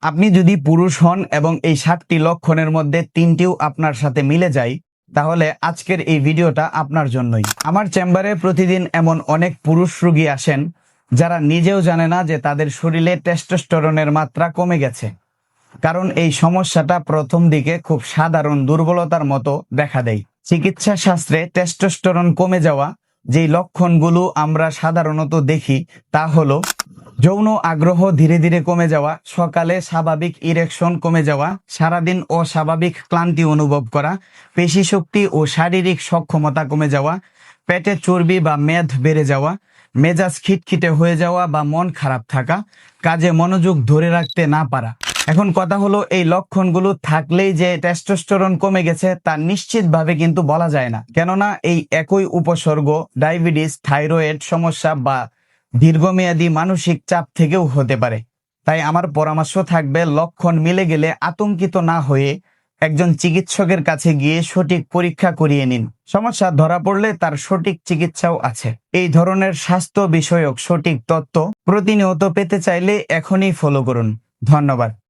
আপনি যদি পুরুষ হন এবং এই 7টি লক্ষণের মধ্যে 3টিও আপনার সাথে মিলে যায়, তাহলে আজকের এই ভিডিওটা আপনার জন্যই। আমার চেম্বারে প্রতিদিন এমন অনেক পুরুষ রোগী আসেন যারা নিজেও জানে না যে তাদের শরীরে টেস্টোস্টেরনের মাত্রা কমে গেছে। কারণ এই সমস্যাটা প্রথম দিকে খুব সাধারণ দুর্বলতার মতো দেখা দেয়। চিকিৎসা শাস্ত্রে টেস্টোস্টেরন কমে যাওয়া যেই লক্ষণগুলো আমরা সাধারণত দেখি তা হলো যৌন আগ্রহ ধীরে ধীরে কমে যাওয়া, সকালে স্বাভাবিক ইরেকশন কমে যাওয়া, সারাদিন অস্বাভাবিক ক্লান্তি অনুভব করা, পেশি শক্তি ও শারীরিক সক্ষমতা কমে যাওয়া, পেটে চর্বি বা মেদ বেড়ে যাওয়া, মেজাজ খিটখিটে হয়ে যাওয়া বা মন খারাপ থাকা, কাজে মনোযোগ ধরে রাখতে না পারা। এখন কথা হলো, এই লক্ষণগুলো থাকলেই যে টেস্টোস্টেরন কমে গেছে তা নিশ্চিতভাবে কিন্তু বলা যায় না, কেননা এই একই উপসর্গ ডায়াবেটিস, থাইরয়েড সমস্যা বা দীর্ঘমেয়াদী মানসিক চাপ থেকেও হতে পারে। তাই আমার পরামর্শ থাকবে, লক্ষণ মিলে গেলে আতঙ্কিত না হয়ে একজন চিকিৎসকের কাছে গিয়ে সঠিক পরীক্ষা করিয়ে নিন। সমস্যা ধরা পড়লে তার সঠিক চিকিৎসাও আছে। এই ধরনের স্বাস্থ্য বিষয়ক সঠিক তথ্য প্রতিনিয়ত পেতে চাইলে এখনই ফলো করুন। ধন্যবাদ।